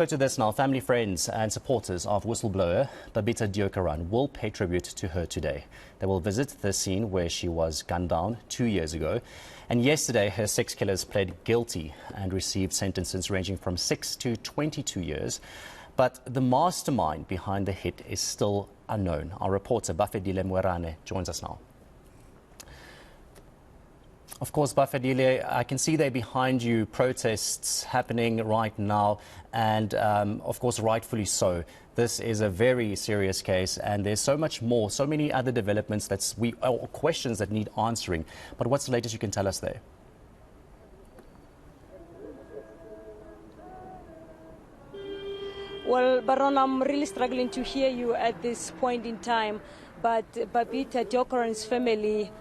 To this now, family, friends and supporters of whistleblower Babita Deokaran will pay tribute to her today. They will visit the scene where she was gunned down 2 years ago. And yesterday, her 6 killers pled guilty and received sentences ranging from 6 to 22 years. But the mastermind behind the hit is still unknown. Our reporter Bafedile Moerane joins us now. Of course, Bafedile, I can see there behind you protests happening right now, and of course, rightfully so. This is a very serious case, and there's so much more, so many other developments or questions that need answering. But what's the latest you can tell us there? Well, Baron, I'm really struggling to hear you at this point in time, but Babita Deokaran's family,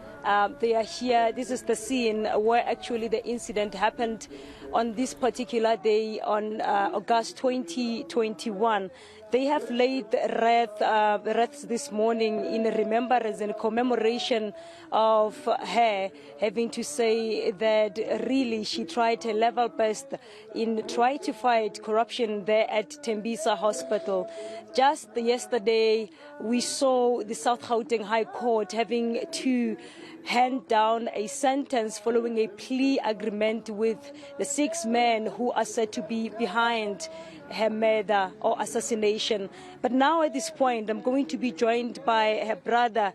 they are here. This is the scene where actually the incident happened on this particular day on August 2021. They have laid wreaths this morning in remembrance and commemoration of her, having to say that really she tried her level best in trying to fight corruption there at Tembisa Hospital. Just yesterday, we saw the South Gauteng High Court having to hand down a sentence following a plea agreement with the 6 men who are said to be behind her murder or assassination. But now at this point, I'm going to be joined by her brother,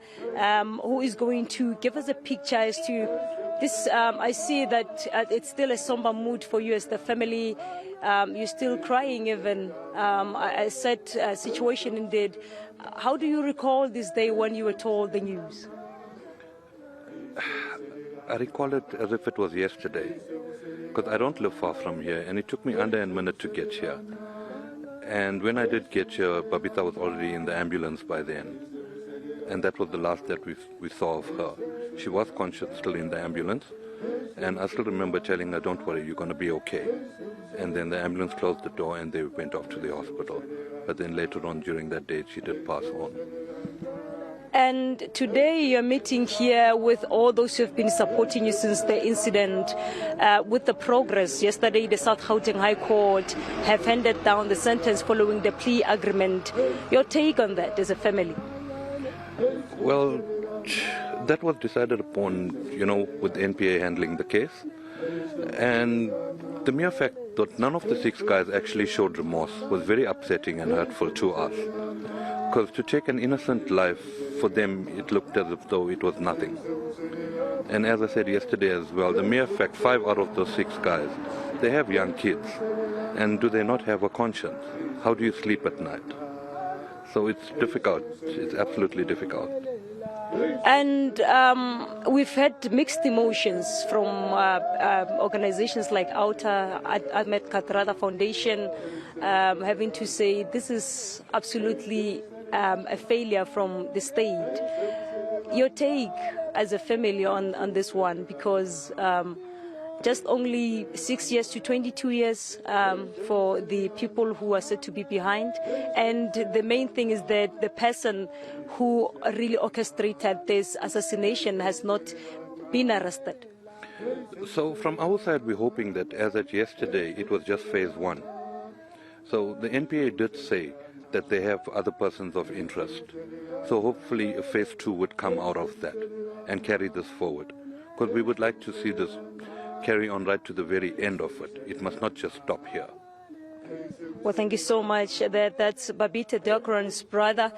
who is going to give us a picture as to this. I see that it's still a somber mood for you as the family. You're still crying even. A sad situation indeed. How do you recall this day when you were told the news? I recall it as if it was yesterday, because I don't live far from here, and it took me under a minute to get here. And when I did get here, Babita was already in the ambulance by then, and that was the last that we saw of her. She was conscious still in the ambulance, and I still remember telling her, "Don't worry, you're going to be okay." And then the ambulance closed the door and they went off to the hospital. But then later on during that day, she did pass on. And today you're meeting here with all those who have been supporting you since the incident, with the progress. Yesterday, the South Gauteng High Court have handed down the sentence following the plea agreement. Your take on that as a family? Well, that was decided upon, with the NPA handling the case. And the mere fact that none of the 6 guys actually showed remorse was very upsetting and hurtful to us. Because to take an innocent life, for them, it looked as if though it was nothing. And as I said yesterday as well, the mere fact 5 out of those 6 guys, they have young kids. And do they not have a conscience? How do you sleep at night? So it's difficult. It's absolutely difficult. And we've had mixed emotions from organizations like Outer, Ahmed Kathrada Foundation, having to say this is absolutely a failure from the state. Your take as a family on this one, because just only 6 years to 22 years for the people who are said to be behind. And the main thing is that the person who really orchestrated this assassination has not been arrested. So from our side, we're hoping that as at yesterday, it was just phase 1. So the NPA did say that they have other persons of interest. So hopefully a phase 2 would come out of that and carry this forward. Because we would like to see this carry on right to the very end of it. It must not just stop here. Well, thank you so much. That's Babita Deokaran's brother,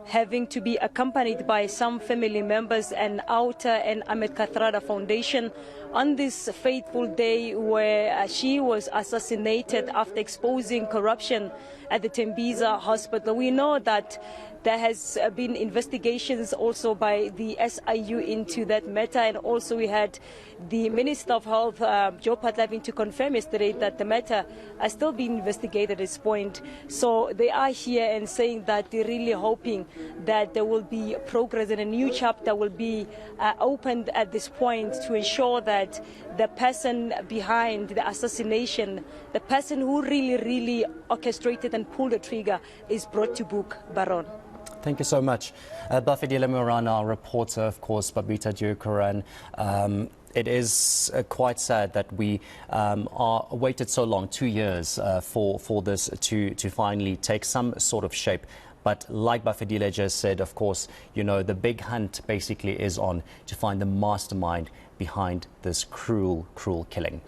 having to be accompanied by some family members and Outer and Ahmed Kathrada Foundation on this fateful day where she was assassinated after exposing corruption at the Tembisa Hospital. We know that there has been investigations also by the SIU into that matter, and also we had the Minister of Health, Joe Phatla, having to confirm yesterday that the matter is still being investigated at this point. So they are here and saying that they're really hoping that there will be progress and a new chapter will be opened at this point to ensure that the person behind the assassination, the person who really orchestrated and pulled the trigger, is brought to book. Baron. Thank you so much. Bafedile Moerane, our reporter, of course, Babita Deokaran. It is quite sad that we are waited so long, 2 years, for this to finally take some sort of shape. But like Bafedile just said, of course, you know, the big hunt basically is on to find the mastermind behind this cruel, cruel killing.